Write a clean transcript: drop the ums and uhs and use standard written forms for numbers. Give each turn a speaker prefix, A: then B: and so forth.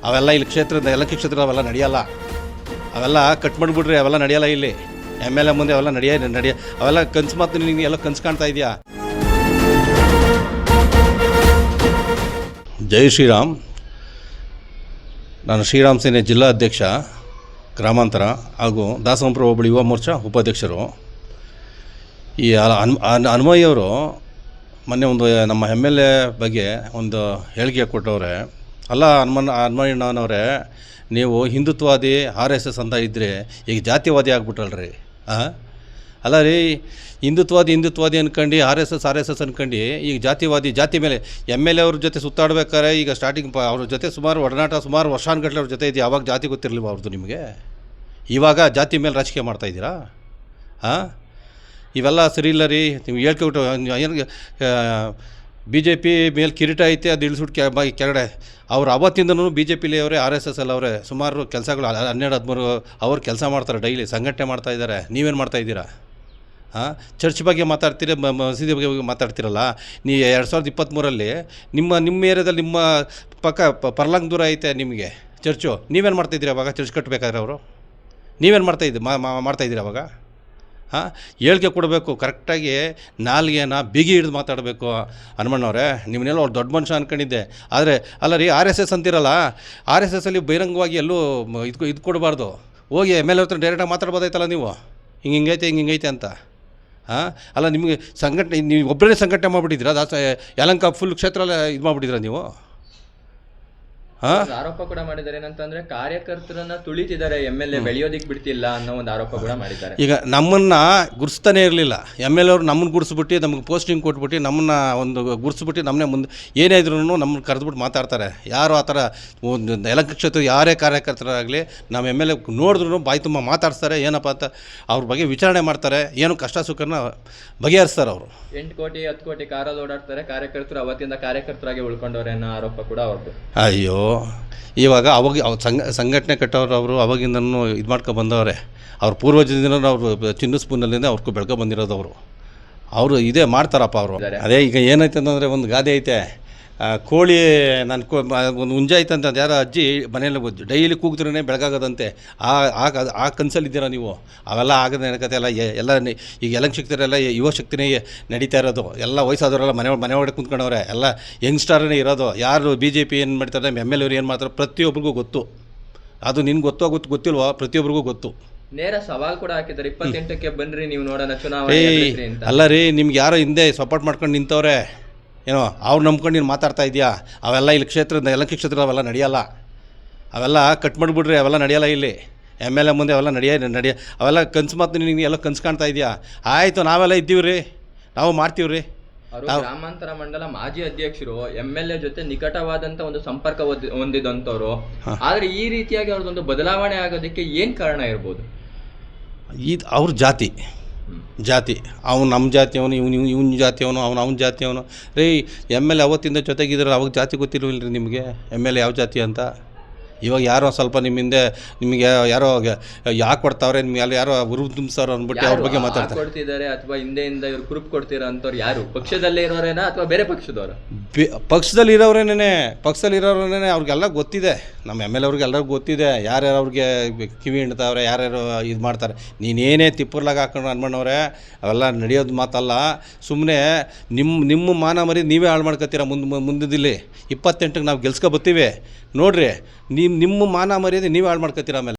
A: ಅವೆಲ್ಲ ಇಲ್ಲಿ ಕ್ಷೇತ್ರದ ಯಲಹಂಕ ಕ್ಷೇತ್ರ ಅವೆಲ್ಲ ನಡೆಯಲ್ಲ. ಅವೆಲ್ಲ ಕಟ್ ಮಾಡಿಬಿಡ್ರಿ, ಅವೆಲ್ಲ ನಡೆಯಲ್ಲ ಇಲ್ಲಿ. MLA ಮುಂದೆ ಅವೆಲ್ಲ ನಡೆಯ ಅವೆಲ್ಲ ಕನ್ಸು ಮಾತು. ನಿನಗೆ ಎಲ್ಲ ಕನ್ಸು ಕಾಣ್ತಾ ಇದೆಯಾ? ಜೈ ಶ್ರೀರಾಮ್. ನಾನು ಶ್ರೀರಾಮ್ ಸೇನೆ ಜಿಲ್ಲಾ ಅಧ್ಯಕ್ಷ ಗ್ರಾಮಾಂತರ ಹಾಗೂ ದಾಸಂಪುರ ಹೋಬಳಿ ಯುವ ಮೋರ್ಚಾ ಉಪಾಧ್ಯಕ್ಷರು. ಈ ಹನುಮಯ್ಯವರು ಮೊನ್ನೆ ಒಂದು ನಮ್ಮ MLA ಬಗ್ಗೆ ಒಂದು ಹೇಳಿಕೆ ಕೊಟ್ಟವ್ರೆ. ಅಲ್ಲ ಹನುಮಯ್ಯಣ್ಣನವರೇ, ನೀವು ಹಿಂದುತ್ವವಾದಿ RSS ಅಂತ ಇದ್ದರೆ ಈಗ ಜಾತಿವಾದಿ ಆಗ್ಬಿಟ್ರಲ್ರಿ. ಅಲ್ಲ ರೀ, ಹಿಂದುತ್ವಾದಿ ಅಂದ್ಕೊಂಡು RSS ಅಂದ್ಕೊಂಡು ಈಗ ಜಾತಿ ಮೇಲೆ MLA ಅವ್ರ ಜೊತೆ ಸುತ್ತಾಡ್ಬೇಕಾರೆ ಈಗ ಸ್ಟಾರ್ಟಿಂಗ್ ಅವ್ರ ಜೊತೆ ಸುಮಾರು ವರ್ಷಾನುಗಟ್ಟಲೆ ಅವ್ರ ಜೊತೆ ಇದೆಯಾ? ಆವಾಗ ಜಾತಿ ಗೊತ್ತಿರಲಿಲ್ಲ ಅವ್ರದ್ದು ನಿಮಗೆ? ಇವಾಗ ಜಾತಿ ಮೇಲೆ ರಾಜಕೀಯ ಮಾಡ್ತಾಯಿದ್ದೀರಾ? ಇವೆಲ್ಲ ಸರಿ ಇಲ್ಲ ರೀ. ನೀವು ಹೇಳ್ಕೊಬಿಟ್ಟು ಏನು BJP ಮೇಲೆ ಕಿರೀಟ ಐತೆ, ಅದು ಇಳಿಸ್ಬಿಟ್ಟು ಕೆಳಗಡೆ ಅವ್ರು ಅವತ್ತಿಂದನೂ BJPಲಿ ಅವರೇ, RSS ಅಲ್ಲಿ ಅವರೇ ಸುಮಾರು ಕೆಲಸಗಳು 12-13 ಅವ್ರು ಕೆಲಸ ಮಾಡ್ತಾರೆ, ಡೈಲಿ ಸಂಘಟನೆ ಮಾಡ್ತಾಯಿದ್ದಾರೆ. ನೀವೇನು ಮಾಡ್ತಾಯಿದ್ದೀರಾ? ಚರ್ಚ್ ಬಗ್ಗೆ ಮಾತಾಡ್ತೀರಿ, ಮಸೀದಿ ಬಗ್ಗೆ ಮಾತಾಡ್ತಿರಲ್ಲ. ನೀವು 2023 ನಿಮ್ಮ ಏರಿಯಾದಲ್ಲಿ ನಿಮ್ಮ ಪಕ್ಕ ಪರ್ಲಾಂಗ್ ದೂರ ಐತೆ ನಿಮಗೆ ಚರ್ಚು. ನೀವೇನು ಮಾಡ್ತಾಯಿದ್ದೀರಿ ಅವಾಗ? ಚರ್ಚ್ ಕಟ್ಟಬೇಕಾದ್ರೆ ಅವರು ನೀವೇನು ಮಾಡ್ತಾಯಿದ್ದೀರಿ ಅವಾಗ? ಹೇಳಿಕೆ ಕೊಡಬೇಕು ಕರೆಕ್ಟಾಗಿ. ನಾಲ್ಗೆನ ಬಿಗಿ ಹಿಡಿದು ಮಾತಾಡಬೇಕು. ಹನುಮಣ್ಣವ್ರೆ, ನಿಮ್ಮನ್ನೆಲ್ಲ ಅವ್ರು ದೊಡ್ಡ ಮನುಷ್ಯ ಅಂದ್ಕೊಂಡಿದ್ದೆ. ಆದರೆ ಅಲ್ಲ ರೀ, RSS ಅಂತಿರಲ್ಲ, RSSಲ್ಲಿ ಬಹಿರಂಗವಾಗಿ ಎಲ್ಲೂ ಇದು ಕೊಡಬಾರ್ದು. ಹೋಗಿ MLA ಹತ್ರ ಡೈರೆಕ್ಟಾಗಿ ಮಾತಾಡ್ಬೋದಾಯ್ತಲ್ಲ ನೀವು, ಹಿಂಗೈತೆ ಅಂತ. ಅಲ್ಲ, ನಿಮಗೆ ಸಂಘಟನೆ, ನೀವು ಒಬ್ಬರೇ ಸಂಘಟನೆ ಮಾಡಿಬಿಟ್ಟಿದ್ದೀರಾ? ಯಲಹಂಕ ಫುಲ್ ಕ್ಷೇತ್ರ ಎಲ್ಲ ಇದು ಮಾಡಿಬಿಟ್ಟಿದ್ದೀರಾ ನೀವು?
B: ಆರೋಪ ಕೂಡ ಮಾಡಿದ್ದಾರೆ. ಏನಂತಂದ್ರೆ ಕಾರ್ಯಕರ್ತರನ್ನ ತುಳಿತಿದ್ದಾರೆ, MLA ಬೆಳೆಯೋದಿಕ್ ಬಿಡ್ತಿಲ್ಲ ಅನ್ನೋ ಒಂದು ಆರೋಪ ಕೂಡ ಮಾಡಿದ್ದಾರೆ.
A: ಈಗ ನಮ್ಮನ್ನ ಗುರ್ಸ್ತಾನೆ ಇರಲಿಲ್ಲ. MLA ಅವರು ನಮ್ಮನ್ನು ಗುರ್ಸ್ಬಿಟ್ಟು, ನಮಗೆ ಪೋಸ್ಟಿಂಗ್ ಕೊಟ್ಬಿಟ್ಟು, ನಮ್ಮನ್ನ ಒಂದು ಗುರ್ಸ್ಬಿಟ್ಟು, ನಮ್ಮನ್ನೇ ಮುಂದೆ ಏನೇ ಇದ್ರೂ ನಮ್ಮನ್ನು ಕರೆದ್ಬಿಟ್ಟು ಮಾತಾಡ್ತಾರೆ. ಯಾರು ಆ ಥರ ಒಂದು ಯಲಹಂಕ ಕ್ಷೇತ್ರ ಯಾರೇ ಕಾರ್ಯಕರ್ತರಾಗಲಿ ನಮ್ಮ MLA ನೋಡಿದ್ರು ಬಾಯಿ ತುಂಬ ಮಾತಾಡ್ತಾರೆ. ಏನಪ್ಪ ಅಂತ ಅವ್ರ ಬಗ್ಗೆ ವಿಚಾರಣೆ ಮಾಡ್ತಾರೆ, ಏನು ಕಷ್ಟ ಸುಖನ ಬಗೆಹರಿಸ್ತಾರೆ ಅವರು.
B: 8 ಕೋಟಿ 10 ಕೋಟಿ ಕಾರಲ್ಲಿ ಓಡಾಡ್ತಾರೆ ಕಾರ್ಯಕರ್ತರು, ಅವತ್ತಿಂದ ಕಾರ್ಯಕರ್ತರಾಗಿ ಉಳ್ಕೊಂಡವ್ರೆ ಅನ್ನೋ ಆರೋಪ ಕೂಡ ಅವ್ರದ್ದು.
A: ಅಯ್ಯೋ, ಇವಾಗ ಸಂಘಟನೆ ಕಟ್ಟೋರು ಅವರು ಅವಾಗಿಂದನೂ ಇದು ಮಾಡ್ಕೊ ಬಂದವ್ರೆ. ಅವ್ರ ಪೂರ್ವಜದಿಂದ ಅವರು ಚಿನ್ನ ಸ್ಪೂನಲ್ಲಿಂದ ಅವ್ರಿಗೂ ಬೆಳ್ಕೊ ಬಂದಿರೋದು ಅವರು ಇದೇ ಮಾಡ್ತಾರಪ್ಪ ಅವರು. ಅದೇ ಈಗ ಏನೈತೆ ಅಂತಂದರೆ, ಒಂದು ಗಾದೆ ಐತೆ, ಕೋಳಿ ನಾನು ಒಂದು ಹುಂಜ ಐತೆ ಅಂತ ಯಾರೋ ಅಜ್ಜಿ ಮನೆಯಲ್ಲಿ ಡೈಲಿ ಕೂಗ್ದ್ರೇ ಬೆಳಗಾಗೋದಂತೆ. ಆ ಕನಸಲ್ಲಿದ್ದೀರಾ ನೀವು? ಅವೆಲ್ಲ ಆಗದ ನೆನಕತೆ ಎಲ್ಲ ಈಗ ಯಲಹಂಕ ಶಕ್ತಿಯರೆಲ್ಲ ಯುವ ಶಕ್ತಿನೇ ನಡೀತಾ ಇರೋದು. ಎಲ್ಲ ವಯಸ್ಸಾದವರೆಲ್ಲ ಮನೆ ಒಳಗಡೆ ಕುಂತ್ಕೊಂಡವ್ರೆ, ಎಲ್ಲ ಯಂಗ್ಸ್ಟಾರೇ ಇರೋದು. ಯಾರು BJP ಏನು ಮಾಡ್ತಾರೆ, MLA ಅವ್ರು ಏನು ಮಾಡ್ತಾರೆ, ಪ್ರತಿಯೊಬ್ಬರಿಗೂ ಗೊತ್ತು. ಅದು ನಿನ್ಗೆ ಗೊತ್ತಿಲ್ವೋ? ಪ್ರತಿಯೊಬ್ಬರಿಗೂ ಗೊತ್ತು.
B: ನೇರ ಸವಾಲ್ ಕೂಡ ಹಾಕಿದ್ದಾರೆ, 28ಕ್ಕೆ ಬನ್ನಿರಿ ನೀವು ನೋಡೋಣ ಚುನಾವಣೆ ಅಂತ.
A: ಅಲ್ಲ ರೀ, ನಿಮ್ಗೆ ಯಾರೋ ಹಿಂದೆ ಸಪೋರ್ಟ್ ಮಾಡ್ಕೊಂಡು ನಿಂತವ್ರೆ ಏನೋ, ಅವ್ರು ನಂಬ್ಕೊಂಡು ನೀನು ಮಾತಾಡ್ತಾ ಇದೆಯಾ? ಅವೆಲ್ಲ ಇಲ್ಲಿ ಯಲಹಂಕ ಕ್ಷೇತ್ರ ಅವೆಲ್ಲ ನಡೆಯಲ್ಲ. ಅವೆಲ್ಲ ಕಟ್ ಮಾಡಿಬಿಡ್ರಿ, ಅವೆಲ್ಲ ನಡೆಯಲ್ಲ ಇಲ್ಲಿ. MLA ಮುಂದೆ ಅವೆಲ್ಲ ನಡೆಯ ಅವೆಲ್ಲ ಕನ್ಸು ಮಾತು. ನಿನಗೆ ಎಲ್ಲ ಕನ್ಸು ಕಾಣ್ತಾ ಇದೆಯಾ? ಆಯಿತು, ನಾವೆಲ್ಲ ಇದ್ದೀವಿ ರೀ, ನಾವು ಮಾಡ್ತೀವಿ ರೀ.
B: ಅವರು ಗ್ರಾಮಾಂತರ ಮಂಡಲ ಮಾಜಿ ಅಧ್ಯಕ್ಷರು, MLA ಜೊತೆ ನಿಕಟವಾದಂಥ ಒಂದು ಸಂಪರ್ಕ ಹೊಂದಿದಂಥವ್ರು. ಆದರೆ ಈ ರೀತಿಯಾಗಿ ಅವ್ರದ್ದೊಂದು ಬದಲಾವಣೆ ಆಗೋದಕ್ಕೆ ಏನು ಕಾರಣ ಇರ್ಬೋದು?
A: ಇದು ಅವ್ರ ಜಾತಿ. ಅವ್ನು ನಮ್ಮ ಜಾತಿಯವನು, ಇವನ ಜಾತಿಯವನು, ಅವನ ಜಾತಿಯವನು ರೀ. MLA ಅವತ್ತಿಂದ ಜೊತೆಗಿದ್ರಲ್ಲ, ಅವಾಗ ಜಾತಿ ಗೊತ್ತಿಲ್ವಿಲ್ಲ ರೀ ನಿಮಗೆ MLA ಯಾವ ಜಾತಿ ಅಂತ? ಇವಾಗ ಯಾರೋ ಸ್ವಲ್ಪ ನಿಮ್ಮಿಂದೆ ನಿಮಗೆ ಯಾರೋ ಯಾಕೆ ಕೊಡ್ತಾವ್ರೆ, ನಿಮ್ಗೆ ಯಾರೋ ಉರು ತುಂಬಿಸೋರು ಅಂದ್ಬಿಟ್ಟು ಅವ್ರ ಬಗ್ಗೆ ಮಾತಾಡ್ತಾರೆ.
B: ಕೊಡ್ತಿದ್ದಾರೆ ಅಥವಾ ಹಿಂದೆಯಿಂದ ಇವ್ರು ಗ್ರೂಪ್ ಕೊಡ್ತೀರಾ ಅಂತವ್ರು ಯಾರು? ಪಕ್ಷದಲ್ಲೇ ಇರೋರೇನಾ ಅಥವಾ ಬೇರೆ ಪಕ್ಷದವರು?
A: ಪಕ್ಷದಲ್ಲಿ ಇರೋರೇನೇ ಅವ್ರಿಗೆಲ್ಲ ಗೊತ್ತಿದೆ. ನಮ್ಮ MLA ಅವ್ರಿಗೆ ಎಲ್ಲರಿಗೂ ಗೊತ್ತಿದೆ ಯಾರ್ಯಾರು ಅವ್ರಿಗೆ ಕಿವಿ ಹಿಂಡ್ತಾವ್ರೆ, ಯಾರ್ಯಾರು ಇದು ಮಾಡ್ತಾರೆ. ನೀನೇನೇ ತಿಪ್ಪರ್ಲಾಗ ಹಾಕೊಂಡು ಅನ್ಮಣ್ಣವ್ರೆ, ಅವೆಲ್ಲ ನಡೆಯೋದು ಮಾತಲ್ಲ. ಸುಮ್ಮನೆ ನಿಮ್ಮ ಮಾನ ಮರಿ ನೀವೇ ಹಾಳು ಮಾಡ್ಕೊತೀರ. ಮುಂದಿಲ್ಲಿ 28ಕ್ಕೆ ನಾವು ಗೆಲ್ಸ್ಕೊ ಬರ್ತೀವಿ ನೋಡ್ರಿ. ನಿಮ್ಮ ಮಾನ ಮರ್ಯಾದೆ ನೀವೇ ಹಾಳು ಮಾಡ್ಕೊತೀರ. ಆಮೇಲೆ